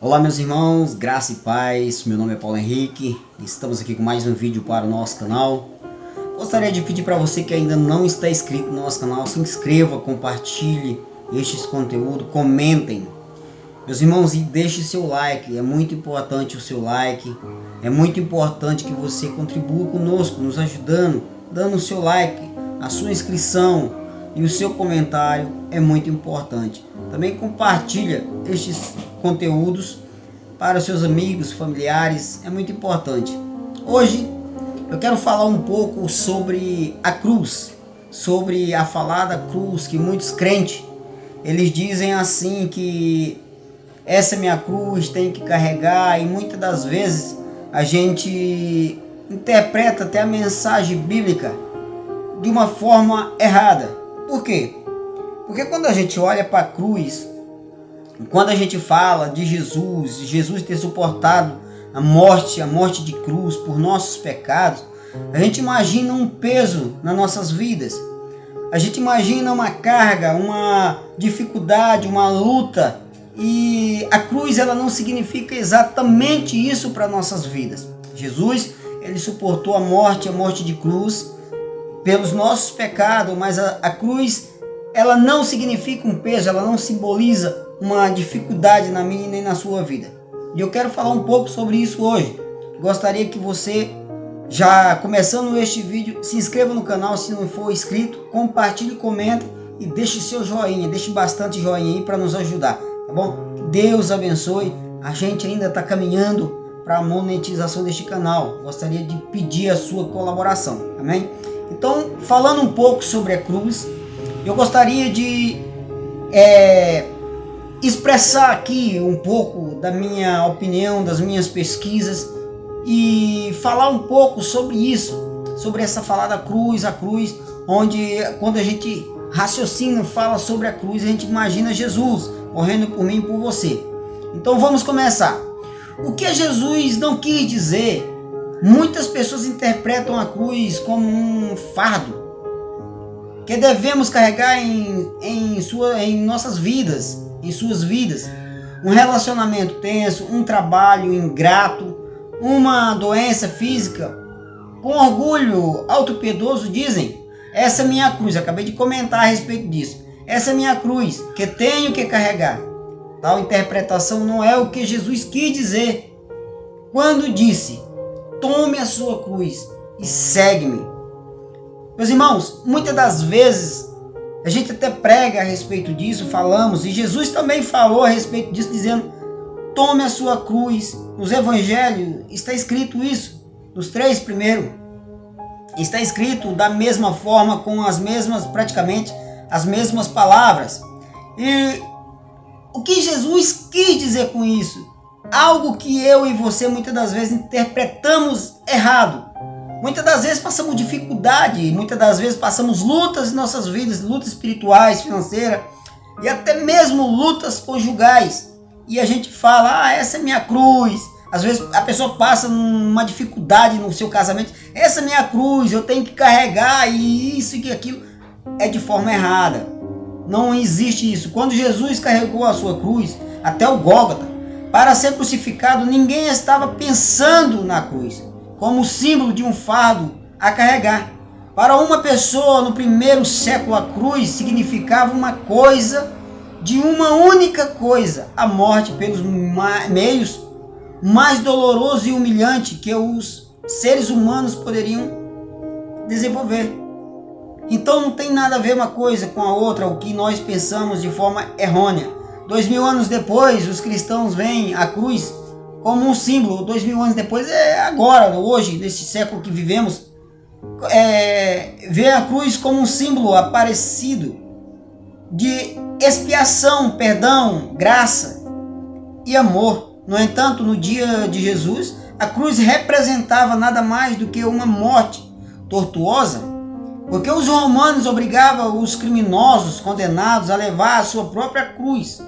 Olá meus irmãos, graça e paz, meu nome é Paulo Henrique, estamos aqui com mais um vídeo para o nosso canal. Gostaria de pedir para você que ainda não está inscrito no nosso canal, se inscreva, compartilhe estes conteúdos, comentem. Meus irmãos, e deixe seu like, é muito importante o seu like, é muito importante que você contribua conosco, nos ajudando, dando o seu like, a sua inscrição e o seu comentário é muito importante. Também compartilha estes conteúdos para os seus amigos, familiares, é muito importante. Hoje eu quero falar um pouco sobre a cruz, sobre a falada cruz, que muitos crentes, eles dizem assim que essa é minha cruz, tem que carregar, e muitas das vezes a gente interpreta até a mensagem bíblica de uma forma errada. Por quê? Porque quando a gente olha para a cruz, quando a gente fala de Jesus ter suportado a morte de cruz por nossos pecados, a gente imagina um peso nas nossas vidas. A gente imagina uma carga, uma dificuldade, uma luta. E a cruz ela não significa exatamente isso para nossas vidas. Jesus, ele suportou a morte de cruz pelos nossos pecados, mas a cruz ela não significa um peso, ela não simboliza uma dificuldade na minha nem na sua vida. E eu quero falar um pouco sobre isso hoje. Gostaria que você, já começando este vídeo, se inscreva no canal se não for inscrito, compartilhe, comenta e deixe seu joinha, deixe bastante joinha aí para nos ajudar, tá bom? Deus abençoe, a gente ainda está caminhando para a monetização deste canal, gostaria de pedir a sua colaboração, amém? Então, falando um pouco sobre a cruz, eu gostaria de expressar aqui um pouco da minha opinião, das minhas pesquisas e falar um pouco sobre isso, sobre essa falada cruz, a cruz, onde quando a gente raciocina, fala sobre a cruz, a gente imagina Jesus morrendo por mim e por você. Então vamos começar. O que Jesus não quis dizer? Muitas pessoas interpretam a cruz como um fardo que devemos carregar em nossas vidas, em suas vidas. Um relacionamento tenso, um trabalho ingrato, uma doença física. Com orgulho autopiedoso dizem, essa é minha cruz, acabei de comentar a respeito disso. Essa é minha cruz, que tenho que carregar. Tal interpretação não é o que Jesus quis dizer quando disse, tome a sua cruz e segue-me. Meus irmãos, muitas das vezes a gente até prega a respeito disso, falamos, e Jesus também falou a respeito disso, dizendo, tome a sua cruz. Nos evangelhos está escrito isso, nos 3 primeiros. Está escrito da mesma forma, com as mesmas, praticamente, as mesmas palavras. E o que Jesus quis dizer com isso? Algo que eu e você muitas das vezes interpretamos errado. Muitas das vezes passamos dificuldade, muitas das vezes passamos lutas em nossas vidas, lutas espirituais, financeiras e até mesmo lutas conjugais. E a gente fala, essa é minha cruz. Às vezes a pessoa passa uma dificuldade no seu casamento, essa é minha cruz, eu tenho que carregar e isso e aquilo. É de forma errada. Não existe isso. Quando Jesus carregou a sua cruz até o Gólgota, para ser crucificado, ninguém estava pensando na cruz como símbolo de um fardo a carregar. Para uma pessoa no primeiro século, a cruz significava uma coisa, de uma única coisa, a morte pelos meios mais doloroso e humilhante que os seres humanos poderiam desenvolver. Então não tem nada a ver uma coisa com a outra, o que nós pensamos de forma errônea. 2000 anos depois, os cristãos veem a cruz como um símbolo. 2000 anos depois, é agora, hoje, neste século que vivemos, vê a cruz como um símbolo aparecido de expiação, perdão, graça e amor. No entanto, no dia de Jesus, a cruz representava nada mais do que uma morte tortuosa, porque os romanos obrigavam os criminosos condenados a levar a sua própria cruz.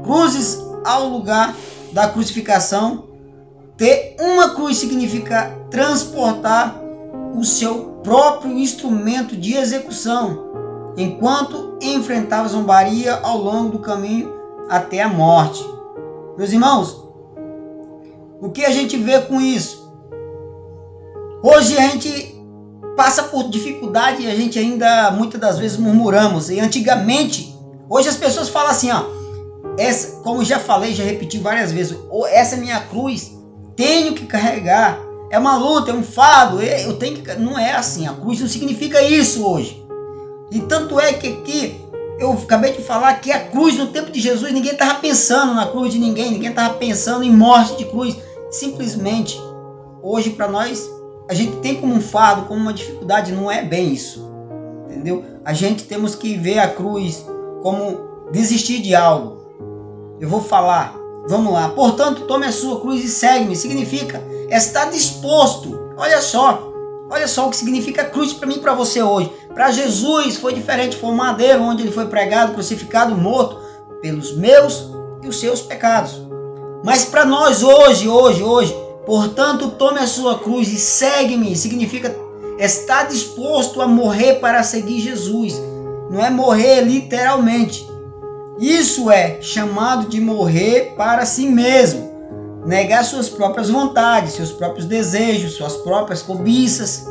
Cruzes ao lugar da crucificação. Ter uma cruz significa transportar o seu próprio instrumento de execução, enquanto enfrentava zombaria ao longo do caminho até a morte. Meus irmãos, O que a gente vê com isso? Hoje a gente passa por dificuldade e a gente ainda muitas das vezes murmuramos. E antigamente, hoje as pessoas falam assim, ó, essa, como já falei, já repeti várias vezes, essa é minha cruz, tenho que carregar. É uma luta, é um fardo, eu tenho que... Não é assim, a cruz não significa isso hoje. E tanto é que aqui, eu acabei de falar que a cruz no tempo de Jesus, ninguém estava pensando na cruz de ninguém estava pensando em morte de cruz. Simplesmente, hoje para nós, a gente tem como um fardo, como uma dificuldade, não é bem isso. Entendeu? A gente temos que ver a cruz como desistir de algo. Eu vou falar, vamos lá. Portanto, tome a sua cruz e segue-me. Significa estar disposto. Olha só o que significa a cruz para mim e para você hoje. Para Jesus foi diferente, foi um madeiro onde ele foi pregado, crucificado, morto pelos meus e os seus pecados. Mas para nós hoje, portanto, tome a sua cruz e segue-me. Significa estar disposto a morrer para seguir Jesus. Não é morrer literalmente. Isso é chamado de morrer para si mesmo. Negar suas próprias vontades, seus próprios desejos, suas próprias cobiças.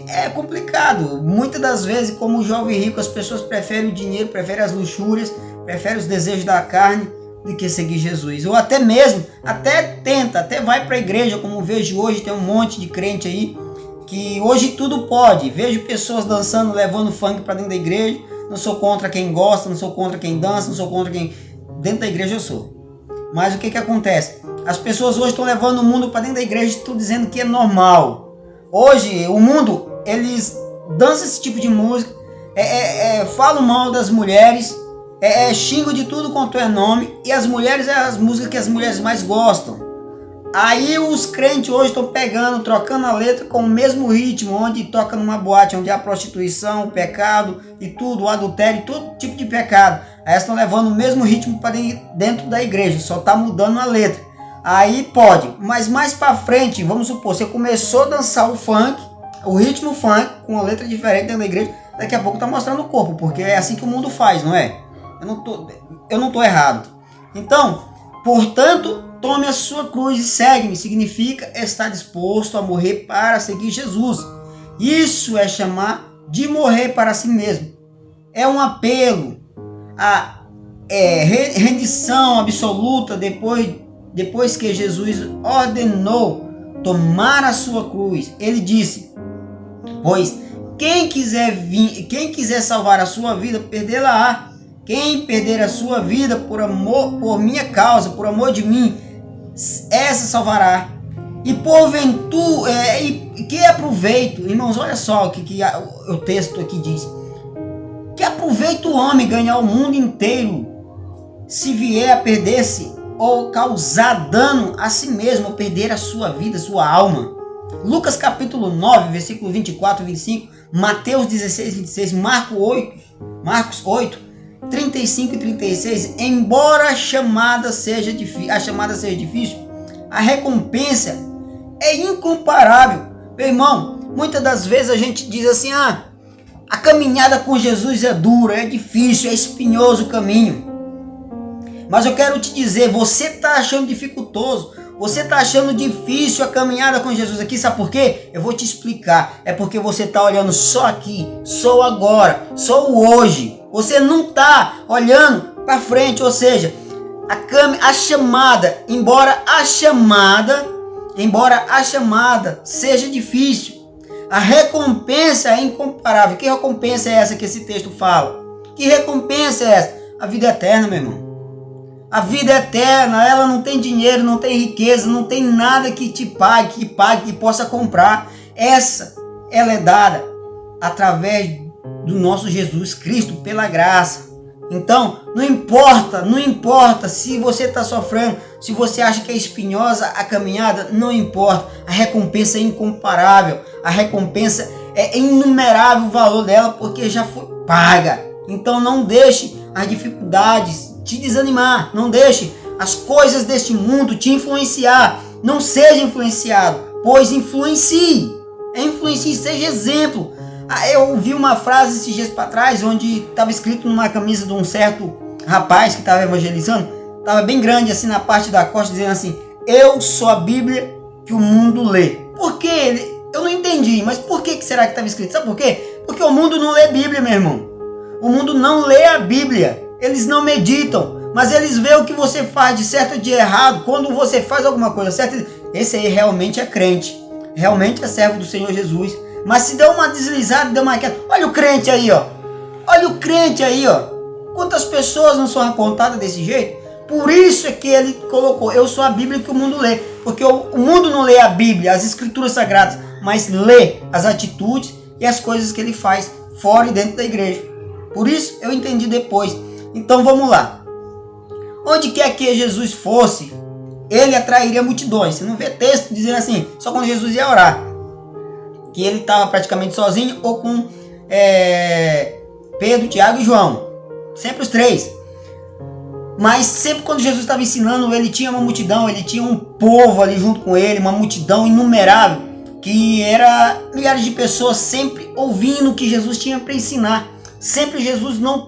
É complicado. Muitas das vezes, como jovem rico, as pessoas preferem o dinheiro, preferem as luxúrias, preferem os desejos da carne do que seguir Jesus. Ou até mesmo, até vai para a igreja, como vejo hoje, tem um monte de crente aí, que hoje tudo pode. Vejo pessoas dançando, levando funk para dentro da igreja. Não sou contra quem gosta, não sou contra quem dança, não sou contra quem... Dentro da igreja eu sou. Mas o que acontece? As pessoas hoje estão levando o mundo para dentro da igreja e estão dizendo que é normal. Hoje, o mundo, eles dançam esse tipo de música, falam mal das mulheres, xingam de tudo quanto é nome, e as mulheres é as músicas que as mulheres mais gostam. Aí os crentes hoje estão pegando, trocando a letra com o mesmo ritmo, onde toca numa boate, onde há prostituição, o pecado e tudo, o adultério, todo tipo de pecado. Aí estão levando o mesmo ritmo para dentro da igreja, só está mudando a letra. Aí pode, mas mais para frente, vamos supor, você começou a dançar o funk, o ritmo funk, com uma letra diferente dentro da igreja, daqui a pouco está mostrando o corpo, porque é assim que o mundo faz, não é? Eu não tô errado. Então, portanto, tome a sua cruz e segue-me. Significa estar disposto a morrer para seguir Jesus. Isso é chamar de morrer para si mesmo. É um apelo a rendição absoluta depois que Jesus ordenou tomar a sua cruz. Ele disse, pois quem quiser salvar a sua vida, perdê-la-á. Quem perder a sua vida por minha causa, por amor de mim, essa salvará. E porventura, que aproveito, irmãos, olha só o que o texto aqui diz. Que aproveita o homem ganhar o mundo inteiro, se vier a perder-se, ou causar dano a si mesmo, ou perder a sua vida, sua alma. Lucas capítulo 9, versículo 24 e 25, Mateus 16, 26, Marcos 8, 35 e 36, embora a chamada seja difícil, a recompensa é incomparável. Meu irmão, muitas das vezes a gente diz assim, a caminhada com Jesus é dura, é difícil, é espinhoso o caminho. Mas eu quero te dizer, você está achando dificultoso, você está achando difícil a caminhada com Jesus aqui, sabe por quê? Eu vou te explicar. É porque você está olhando só aqui, só o agora, só o hoje. Você não está olhando para frente, ou seja, a chamada, embora a chamada seja difícil, a recompensa é incomparável. Que recompensa é essa que esse texto fala? Que recompensa é essa? A vida eterna, meu irmão. A vida eterna, ela não tem dinheiro, não tem riqueza, não tem nada que te pague, que possa comprar. Ela é dada através do nosso Jesus Cristo, pela graça. Então, não importa se você está sofrendo, se você acha que é espinhosa a caminhada, não importa. A recompensa é incomparável, a recompensa é inumerável o valor dela, porque já foi paga. Então não deixe as dificuldades te desanimar, não deixe as coisas deste mundo te influenciar. Não seja influenciado, pois influencie, seja exemplo. Eu ouvi uma frase esses dias para trás, onde estava escrito numa camisa de um certo rapaz que estava evangelizando, estava bem grande assim na parte da costa, dizendo assim, eu sou a Bíblia que o mundo lê. Por quê? Eu não entendi, mas por que será que estava escrito? Sabe por quê? Porque o mundo não lê Bíblia, meu irmão. O mundo não lê a Bíblia. Eles não meditam, mas eles veem o que você faz de certo ou de errado. Quando você faz alguma coisa certa, esse aí realmente é crente, realmente é servo do Senhor Jesus. Mas se deu uma deslizada, deu uma queda, olha o crente aí, ó. Olha o crente aí, ó. Quantas pessoas não são apontadas desse jeito? Por isso é que ele colocou, eu sou a Bíblia que o mundo lê. Porque o mundo não lê a Bíblia, as escrituras sagradas, mas lê as atitudes e as coisas que ele faz fora e dentro da igreja. Por isso eu entendi depois. Então vamos lá. Onde quer que Jesus fosse, ele atrairia multidões. Você não vê texto dizendo assim, só quando Jesus ia orar, que ele estava praticamente sozinho ou com Pedro, Tiago e João. Sempre os três. Mas sempre quando Jesus estava ensinando, ele tinha uma multidão, ele tinha um povo ali junto com ele, uma multidão inumerável, que era milhares de pessoas sempre ouvindo o que Jesus tinha para ensinar. Sempre Jesus não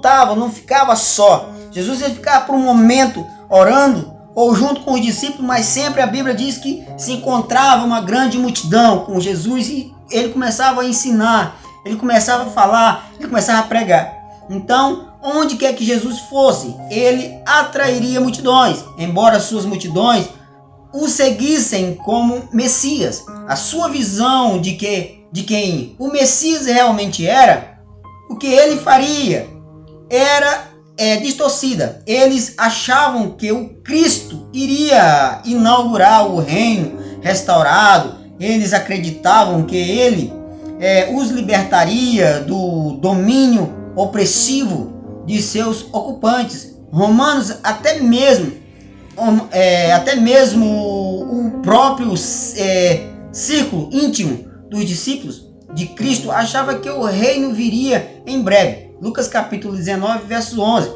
ficava só. Jesus ia ficar por um momento orando ou junto com os discípulos, mas sempre a Bíblia diz que se encontrava uma grande multidão com Jesus e ele começava a ensinar, ele começava a falar, ele começava a pregar. Então, onde quer que Jesus fosse, ele atrairia multidões, embora as suas multidões o seguissem como Messias. A sua visão de quem o Messias realmente era, o que ele faria, era distorcida. Eles achavam que o Cristo iria inaugurar o reino restaurado. Eles acreditavam que ele os libertaria do domínio opressivo de seus ocupantes. Romanos, até mesmo o próprio círculo íntimo dos discípulos de Cristo achava que o reino viria em breve. Lucas capítulo 19, verso 11.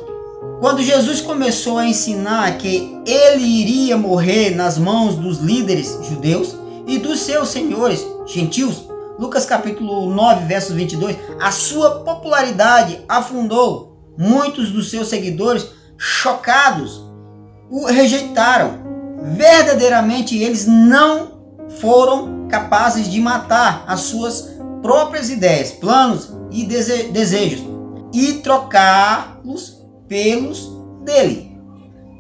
Quando Jesus começou a ensinar que ele iria morrer nas mãos dos líderes judeus e dos seus senhores gentios, Lucas capítulo 9, verso 22, a sua popularidade afundou. Muitos dos seus seguidores, chocados, o rejeitaram. Verdadeiramente, eles não foram capazes de matar as suas próprias ideias, planos e desejos e trocá-los pelos dele.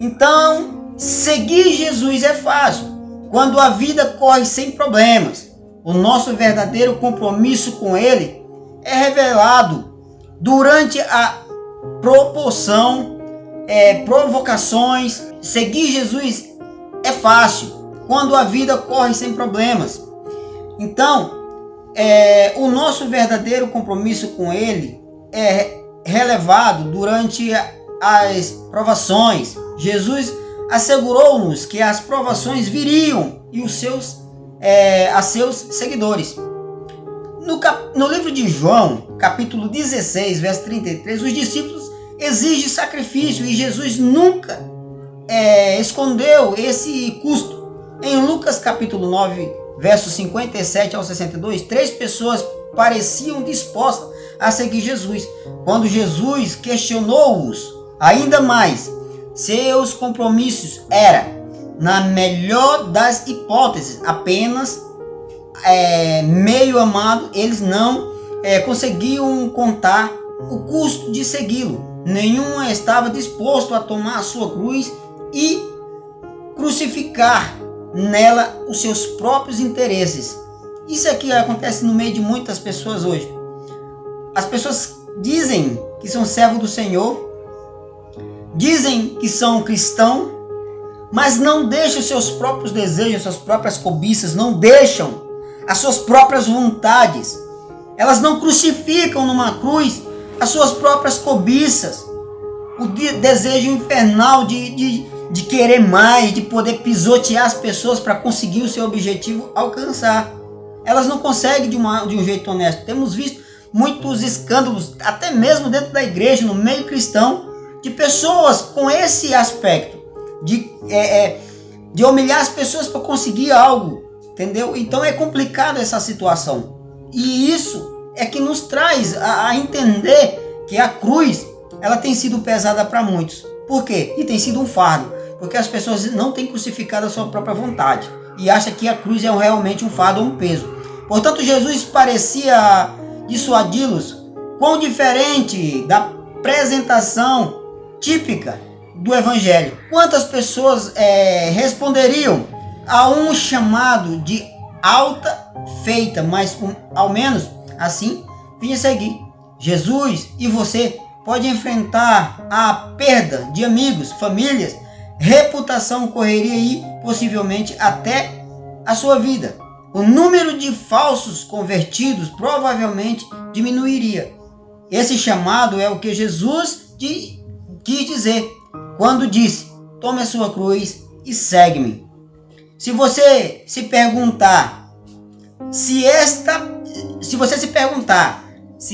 Então, seguir Jesus é fácil quando a vida corre sem problemas. O nosso verdadeiro compromisso com ele é revelado durante a provocações. Seguir Jesus é fácil quando a vida corre sem problemas. Então, o nosso verdadeiro compromisso com ele é relevado durante as provações. Jesus assegurou-nos que as provações viriam e a seus seguidores. No livro de João, capítulo 16, verso 33, os discípulos exigem sacrifício e Jesus nunca escondeu esse custo. Em Lucas capítulo 9, versos 57 ao 62, 3 pessoas pareciam dispostas a seguir Jesus. Quando Jesus questionou-os ainda mais, seus compromissos eram, na melhor das hipóteses, apenas meio amado. Eles não conseguiam contar o custo de segui-lo. Nenhum estava disposto a tomar a sua cruz e crucificar nela os seus próprios interesses. Isso aqui acontece no meio de muitas pessoas hoje. As pessoas dizem que são servos do Senhor, dizem que são cristãos, mas não deixam seus próprios desejos, suas próprias cobiças, não deixam as suas próprias vontades. Elas não crucificam numa cruz as suas próprias cobiças, o desejo infernal de querer mais, de poder pisotear as pessoas para conseguir o seu objetivo alcançar. Elas não conseguem de um jeito honesto. Temos visto muitos escândalos, até mesmo dentro da igreja, no meio cristão, de pessoas com esse aspecto de humilhar as pessoas para conseguir algo, entendeu? Então é complicado essa situação. E isso é que nos traz a entender que a cruz, ela tem sido pesada para muitos. Por quê? E tem sido um fardo. Porque as pessoas não têm crucificado a sua própria vontade e acham que a cruz é realmente um fardo ou um peso. Portanto, Jesus parecia dissuadi-los. Quão diferente da apresentação típica do Evangelho. Quantas pessoas responderiam a um chamado de alta feita, mas ao menos assim vinha seguir. Jesus e você pode enfrentar a perda de amigos, famílias, reputação, correria e possivelmente até a sua vida. O número de falsos convertidos provavelmente diminuiria. Esse chamado é o que Jesus quis dizer quando disse: tome a sua cruz e segue-me. Se você se perguntar se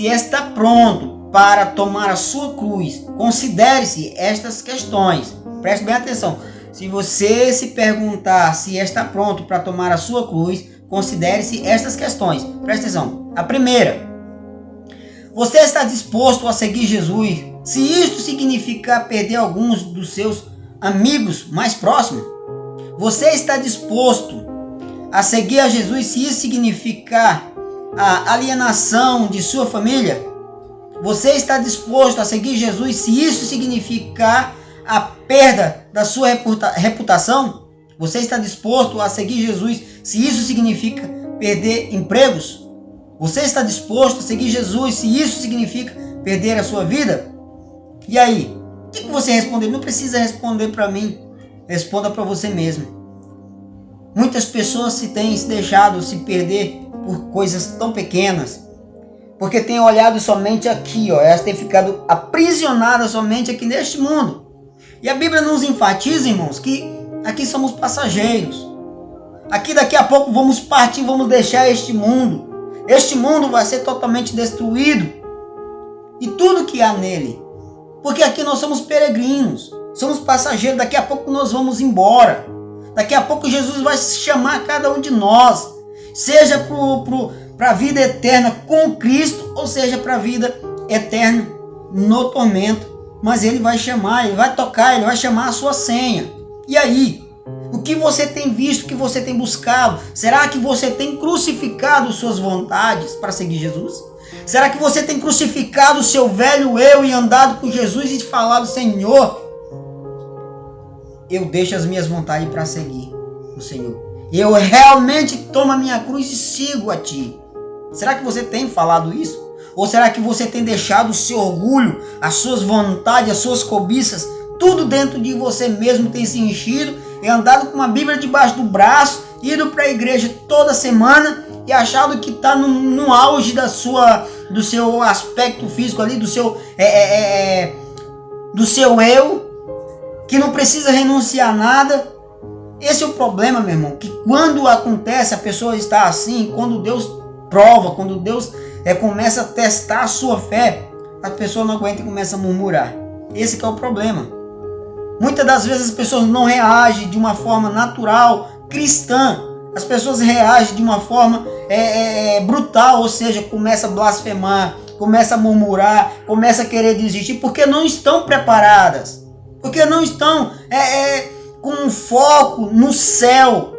está pronto para tomar a sua cruz, considere-se estas questões. Preste bem atenção. Se você se perguntar se está pronto para tomar a sua cruz, considere-se estas questões. Preste atenção. A primeira: você está disposto a seguir Jesus? Se isto significar perder alguns dos seus amigos mais próximos? Você está disposto a seguir a Jesus se isso significar a alienação de sua família? Você está disposto a seguir Jesus se isso significar a perda da sua reputação? Você está disposto a seguir Jesus se isso significa perder empregos? Você está disposto a seguir Jesus se isso significa perder a sua vida? E aí? O que você respondeu? Não precisa responder para mim. Responda para você mesmo. Muitas pessoas têm se deixado se perder por coisas tão pequenas, porque têm olhado somente aqui, elas têm ficado aprisionadas somente aqui neste mundo. E a Bíblia nos enfatiza, irmãos, que aqui somos passageiros. Aqui daqui a pouco vamos partir, vamos deixar este mundo. Este mundo vai ser totalmente destruído e tudo que há nele. Porque aqui nós somos peregrinos, somos passageiros, daqui a pouco nós vamos embora. Daqui a pouco Jesus vai chamar cada um de nós, seja para a vida eterna com Cristo, ou seja para a vida eterna no tormento. Mas ele vai chamar, ele vai tocar, ele vai chamar a sua senha. E aí? O que você tem visto, o que você tem buscado? Será que você tem crucificado suas vontades para seguir Jesus? Será que você tem crucificado o seu velho eu e andado com Jesus e falado: Senhor, eu deixo as minhas vontades para seguir o Senhor. Eu realmente tomo a minha cruz e sigo a Ti. Será que você tem falado isso? Ou será que você tem deixado o seu orgulho, as suas vontades, as suas cobiças, tudo dentro de você mesmo, tem se enchido e andado com uma Bíblia debaixo do braço, indo para a igreja toda semana e achado que está no auge do seu aspecto físico ali, do seu eu, que não precisa renunciar a nada? Esse é o problema, meu irmão, que quando acontece, a pessoa está assim, quando Deus prova, quando Deus começa a testar a sua fé, a pessoa não aguenta e começa a murmurar. Esse que é o problema. Muitas das vezes as pessoas não reagem de uma forma natural, cristã. As pessoas reagem de uma forma brutal, ou seja, começa a blasfemar, começa a murmurar, começa a querer desistir, porque não estão preparadas, porque não estão com um foco no céu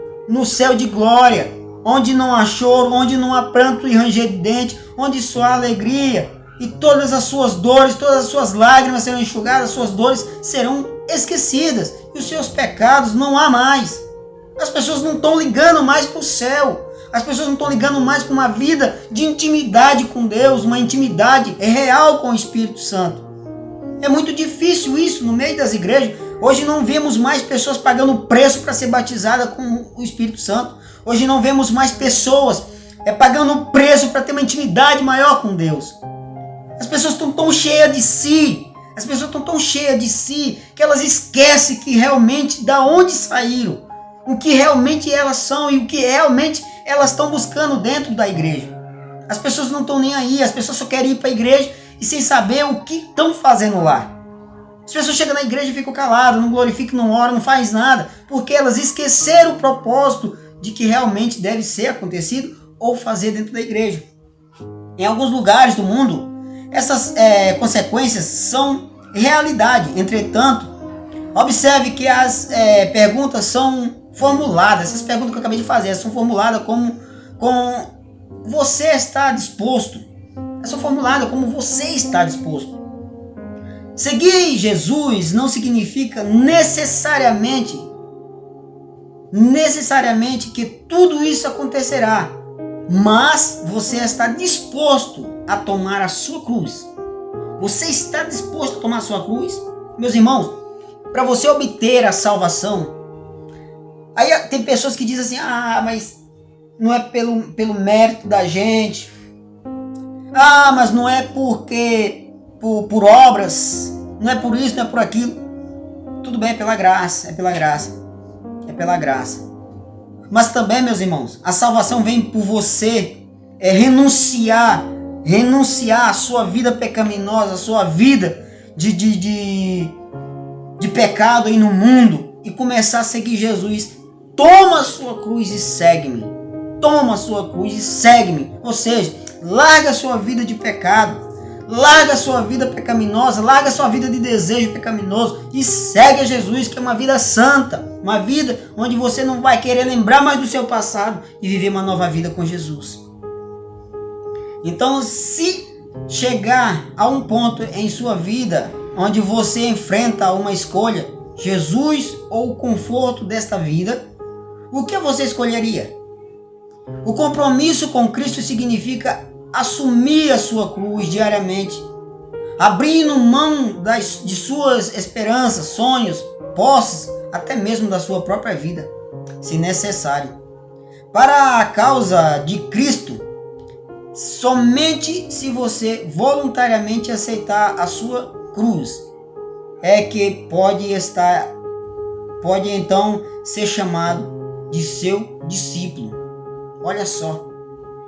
de glória, onde não há choro, onde não há pranto e ranger de dente, onde só há alegria, e todas as suas dores, todas as suas lágrimas serão enxugadas, as suas dores serão esquecidas, e os seus pecados não há mais. As pessoas não estão ligando mais para o céu, as pessoas não estão ligando mais com uma vida de intimidade com Deus, uma intimidade real com o Espírito Santo. É muito difícil isso no meio das igrejas. Hoje não vemos mais pessoas pagando preço para ser batizada com o Espírito Santo. Hoje não vemos mais pessoas pagando preço para ter uma intimidade maior com Deus. As pessoas estão tão cheias de si, que elas esquecem que realmente da onde saíram, o que realmente elas são e o que realmente elas estão buscando dentro da igreja. As pessoas não estão nem aí, as pessoas só querem ir para a igreja e sem saber o que estão fazendo lá. As pessoas chegam na igreja e ficam caladas, não glorificam, não oram, não faz nada, porque elas esqueceram o propósito de que realmente deve ser acontecido ou fazer dentro da igreja. Em alguns lugares do mundo, essas consequências são realidade. Entretanto, Observe que as perguntas são formuladas. Essas perguntas que eu acabei de fazer são formuladas como você está disposto. São formuladas como você está disposto. Seguir Jesus não significa necessariamente que tudo isso acontecerá, mas você está disposto a tomar a sua cruz. Você está disposto a tomar a sua cruz? Meus irmãos, para você obter a salvação, aí tem pessoas que dizem assim, mas não é pelo mérito da gente, mas não é porque por obras, não é por isso, não é por aquilo. Tudo bem, é pela graça. Mas também, meus irmãos, a salvação vem por você renunciar a sua vida pecaminosa, a sua vida de pecado aí no mundo e começar a seguir Jesus. Toma a sua cruz e segue-me. Ou seja, larga a sua vida de pecado, larga a sua vida pecaminosa, larga a sua vida de desejo pecaminoso e segue a Jesus, que é uma vida santa, uma vida onde você não vai querer lembrar mais do seu passado e viver uma nova vida com Jesus. Então, se chegar a um ponto em sua vida onde você enfrenta uma escolha, Jesus ou o conforto desta vida, o que você escolheria? O compromisso com Cristo significa assumir a sua cruz diariamente, abrindo mão de suas esperanças, sonhos, posses, até mesmo da sua própria vida, se necessário. Para a causa de Cristo, somente se você voluntariamente aceitar a sua cruz, é que pode então ser chamado de seu discípulo. Olha só.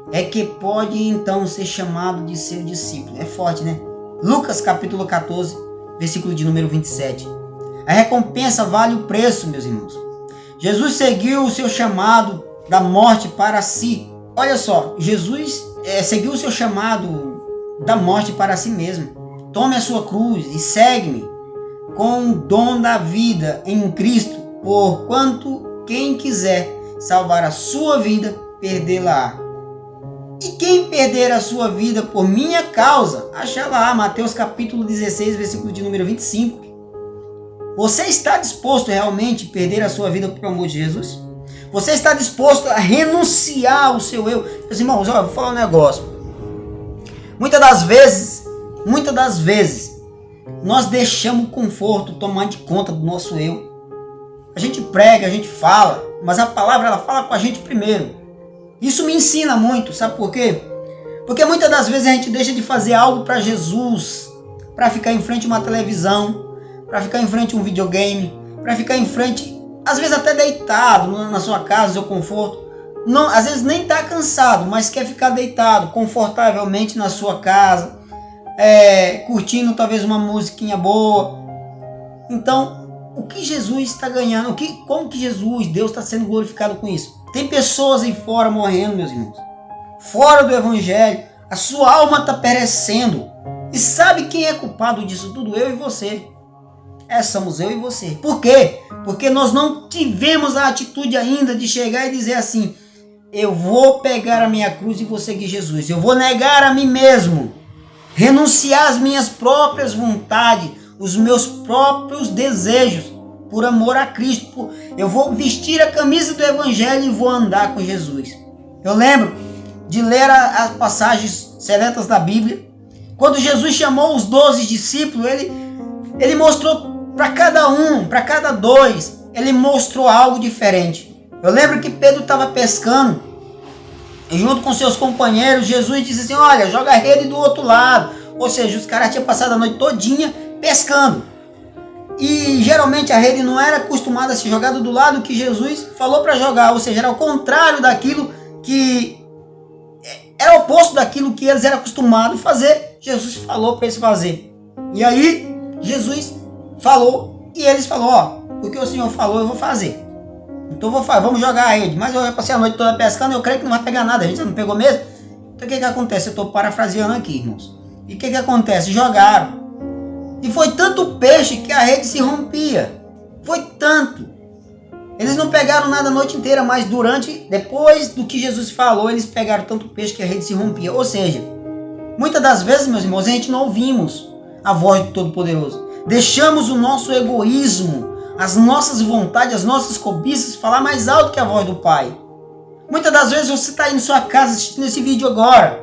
É que pode então ser chamado de seu discípulo. É forte, né? Lucas capítulo 14, versículo de número 27. A recompensa vale o preço, meus irmãos. Jesus seguiu o seu chamado da morte para si. Olha só, Jesus seguiu o seu chamado da morte para si mesmo. Tome a sua cruz e segue-me com o dom da vida em Cristo, porquanto quem quiser salvar a sua vida, perdê-la-á. E quem perder a sua vida por minha causa, achá-la-á. Mateus capítulo 16, versículo de número 25. Você está disposto realmente a perder a sua vida por amor de Jesus? Você está disposto a renunciar ao seu eu? Meus irmãos, vou falar um negócio. Muitas das vezes, nós deixamos o conforto tomar de conta do nosso eu. A gente prega, a gente fala, mas a palavra ela fala com a gente primeiro. Isso me ensina muito, sabe por quê? Porque muitas das vezes a gente deixa de fazer algo para Jesus, para ficar em frente a uma televisão, para ficar em frente a um videogame, para ficar em frente, às vezes até deitado na sua casa, no seu conforto. Não, às vezes nem está cansado, mas quer ficar deitado confortavelmente na sua casa, curtindo talvez uma musiquinha boa. Então, o que Jesus está ganhando? Como que Deus está sendo glorificado com isso? Tem pessoas aí fora morrendo, meus irmãos. Fora do Evangelho. A sua alma está perecendo. E sabe quem é culpado disso tudo? Eu e você. Somos eu e você. Por quê? Porque nós não tivemos a atitude ainda de chegar e dizer assim: eu vou pegar a minha cruz e vou seguir Jesus. Eu vou negar a mim mesmo. Renunciar às minhas próprias vontades, os meus próprios desejos. Por amor a Cristo, eu vou vestir a camisa do Evangelho e vou andar com Jesus. Eu lembro de ler as passagens seletas da Bíblia. Quando Jesus chamou os 12 discípulos, ele mostrou para cada um, para cada dois, ele mostrou algo diferente. Eu lembro que Pedro estava pescando, e junto com seus companheiros, Jesus disse assim: olha, joga a rede do outro lado. Ou seja, os caras tinham passado a noite todinha pescando. E geralmente a rede não era acostumada a ser jogada do lado que Jesus falou para jogar, ou seja, era o contrário daquilo que era o oposto daquilo que eles eram acostumados a fazer. Jesus falou para eles fazer. E aí Jesus falou e eles falaram: o que o Senhor falou eu vou fazer. Então vamos jogar a rede. Mas eu já passei a noite toda pescando, eu creio que não vai pegar nada. A gente não pegou mesmo. Então o que acontece? Eu estou parafraseando aqui, irmãos. E o que acontece? Jogaram. E foi tanto peixe que a rede se rompia. Foi tanto. Eles não pegaram nada a noite inteira, mas depois do que Jesus falou, eles pegaram tanto peixe que a rede se rompia. Ou seja, muitas das vezes, meus irmãos, a gente não ouvimos a voz do Todo-Poderoso. Deixamos o nosso egoísmo, as nossas vontades, as nossas cobiças falar mais alto que a voz do Pai. Muitas das vezes você está aí na sua casa assistindo esse vídeo agora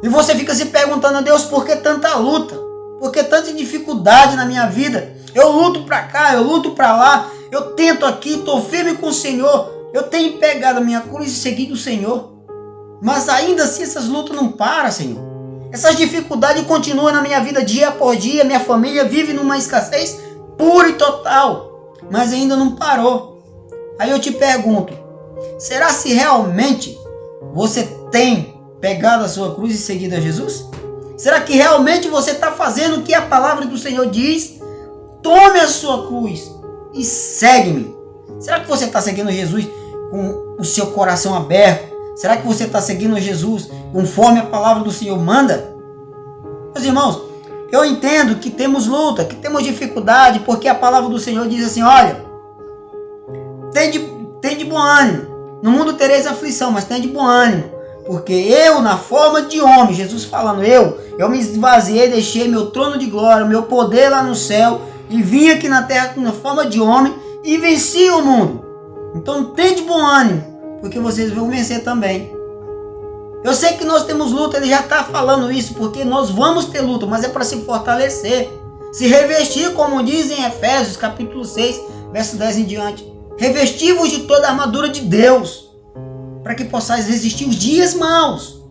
e você fica se perguntando: a Deus, por que tanta luta? Por que tanta dificuldade na minha vida? Eu luto para cá, eu luto para lá, eu tento aqui, estou firme com o Senhor, eu tenho pegado a minha cruz e seguido o Senhor. Mas ainda assim essas lutas não param, Senhor. Essas dificuldades continuam na minha vida dia por dia, minha família vive numa escassez pura e total, mas ainda não parou. Aí eu te pergunto, será se realmente você tem pegado a sua cruz e seguido a Jesus? Será que realmente você está fazendo o que a palavra do Senhor diz? Tome a sua cruz e segue-me. Será que você está seguindo Jesus com o seu coração aberto? Será que você está seguindo Jesus conforme a palavra do Senhor manda? Meus irmãos, eu entendo que temos luta, que temos dificuldade, porque a palavra do Senhor diz assim: olha, tem de bom ânimo. No mundo tereis aflição, mas tem de bom ânimo. Porque eu, na forma de homem, Jesus falando, eu me esvaziei, deixei meu trono de glória, meu poder lá no céu, e vim aqui na terra na forma de homem e venci o mundo. Então tem de bom ânimo, porque vocês vão vencer também. Eu sei que nós temos luta, ele já está falando isso, porque nós vamos ter luta, mas é para se fortalecer, se revestir, como diz em Efésios, capítulo 6, verso 10 em diante. Revesti-vos de toda a armadura de Deus, para que possais resistir os dias maus.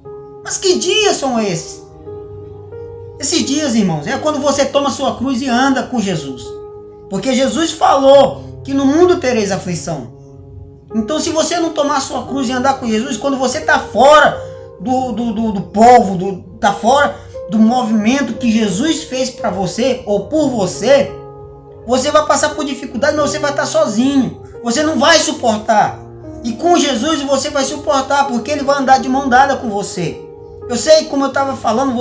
Mas que dias são esses? Esses dias, irmãos, é quando você toma sua cruz e anda com Jesus. Porque Jesus falou que no mundo tereis aflição. Então, se você não tomar sua cruz e andar com Jesus, quando você está fora do povo, está fora do movimento que Jesus fez para você ou por você, você vai passar por dificuldade, mas você vai estar sozinho. Você não vai suportar. E com Jesus você vai suportar, porque Ele vai andar de mão dada com você. Eu sei, como eu estava falando,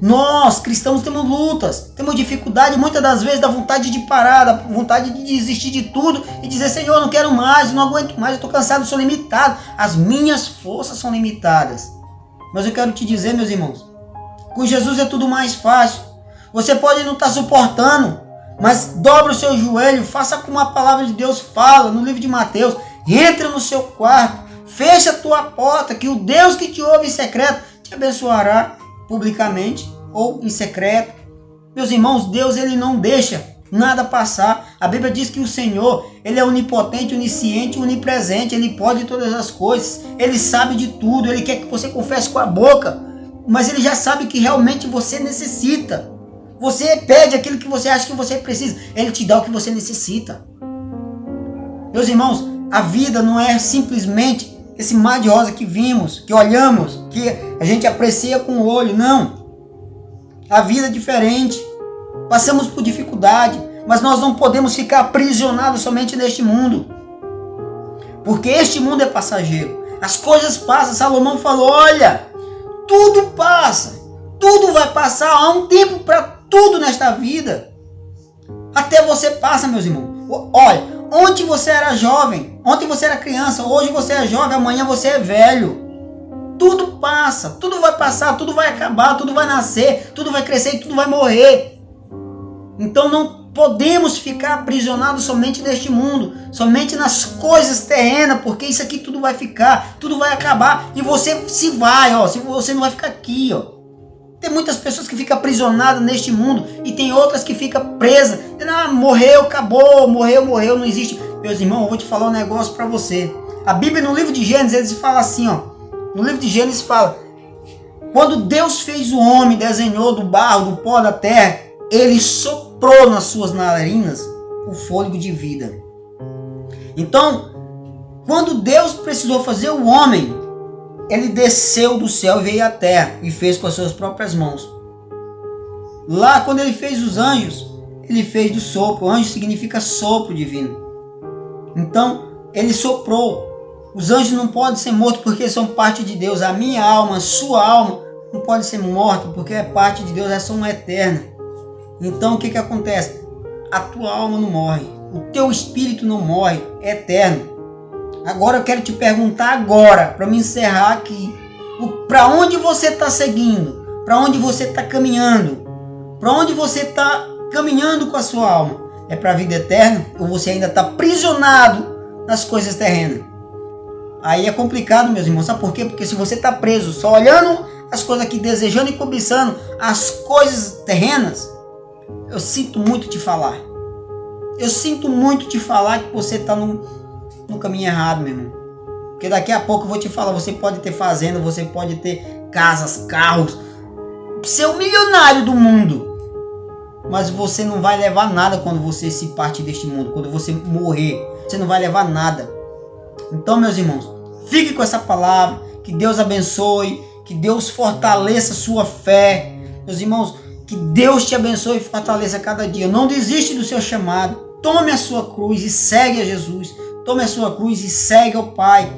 nós cristãos temos lutas, temos dificuldade, muitas das vezes dá vontade de parar, dá vontade de desistir de tudo e dizer: Senhor, eu não quero mais, não aguento mais, eu estou cansado, eu sou limitado, as minhas forças são limitadas. Mas eu quero te dizer, meus irmãos, com Jesus é tudo mais fácil. Você pode não estar suportando, mas dobra o seu joelho, faça como a palavra de Deus fala no livro de Mateus. Entra no seu quarto, fecha a tua porta, que o Deus que te ouve em secreto te abençoará publicamente ou em secreto. Meus irmãos, Deus, ele não deixa nada passar. A Bíblia diz que o Senhor, ele é onipotente, onisciente, onipresente, ele pode todas as coisas, ele sabe de tudo, ele quer que você confesse com a boca, mas ele já sabe que realmente você necessita. Você pede aquilo que você acha que você precisa, ele te dá o que você necessita. Meus irmãos, a vida não é simplesmente esse mar de rosa que vimos, que olhamos, que a gente aprecia com o olho. Não. A vida é diferente. Passamos por dificuldade, mas nós não podemos ficar aprisionados somente neste mundo. Porque este mundo é passageiro. As coisas passam. Salomão falou: olha, tudo passa. Tudo vai passar. Há um tempo para tudo nesta vida. Até você passa, meus irmãos. Olha, ontem você era jovem, ontem você era criança, hoje você é jovem, amanhã você é velho. Tudo passa, tudo vai passar, tudo vai acabar, tudo vai nascer, tudo vai crescer e tudo vai morrer. Então não podemos ficar aprisionados somente neste mundo, somente nas coisas terrenas, porque isso aqui tudo vai ficar, tudo vai acabar e você se vai, você não vai ficar aqui, Tem muitas pessoas que ficam aprisionadas neste mundo e tem outras que ficam presas. Morreu, acabou, morreu, não existe. Meus irmãos, eu vou te falar um negócio para você. A Bíblia, no livro de Gênesis, eles falam assim, No livro de Gênesis fala: quando Deus fez o homem, desenhou do barro, do pó da terra, Ele soprou nas suas narinas o fôlego de vida. Então, quando Deus precisou fazer o homem, Ele desceu do céu e veio à terra e fez com as suas próprias mãos. Lá, quando Ele fez os anjos, Ele fez do sopro. Anjo significa sopro divino. Então, Ele soprou. Os anjos não podem ser mortos porque são parte de Deus. A minha alma, a sua alma, não pode ser morta porque é parte de Deus, elas são eternas. Então, o que acontece? A tua alma não morre. O teu espírito não morre, é eterno. Agora eu quero te perguntar agora, para me encerrar aqui, para onde você está seguindo? Para onde você está caminhando? Para onde você está caminhando com a sua alma? É para a vida eterna ou você ainda está aprisionado nas coisas terrenas? Aí é complicado, meus irmãos. Sabe por quê? Porque se você está preso só olhando as coisas aqui, desejando e cobiçando as coisas terrenas, eu sinto muito te falar. Eu sinto muito te falar que você está no caminho errado, meu irmão. Porque daqui a pouco eu vou te falar, você pode ter fazenda, você pode ter casas, carros, ser o milionário do mundo. Mas você não vai levar nada quando você se partir deste mundo. Quando você morrer, você não vai levar nada. Então, meus irmãos, fique com essa palavra. Que Deus abençoe. Que Deus fortaleça a sua fé. Meus irmãos, que Deus te abençoe e fortaleça cada dia. Não desiste do seu chamado. Tome a sua cruz e segue a Jesus. Tome a sua cruz e segue ao Pai.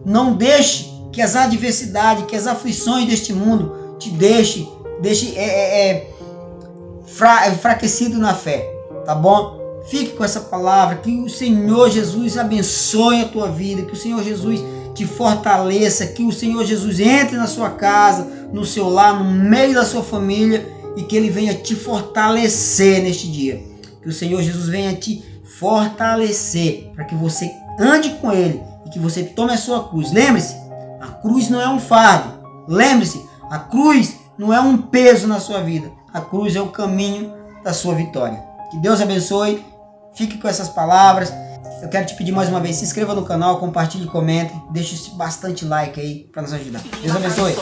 Não deixe que as adversidades, que as aflições deste mundo te deixe enfraquecido na fé, tá bom? Fique com essa palavra, que o Senhor Jesus abençoe a tua vida, que o Senhor Jesus te fortaleça, que o Senhor Jesus entre na sua casa, no seu lar, no meio da sua família e que Ele venha te fortalecer neste dia. Que o Senhor Jesus venha te fortalecer para que você ande com Ele e que você tome a sua cruz. Lembre-se, a cruz não é um fardo. Lembre-se, a cruz não é um peso na sua vida. A cruz é o caminho da sua vitória. Que Deus abençoe. Fique com essas palavras. Eu quero te pedir mais uma vez, se inscreva no canal, compartilhe, comente, deixe bastante like aí para nos ajudar. Deus abençoe.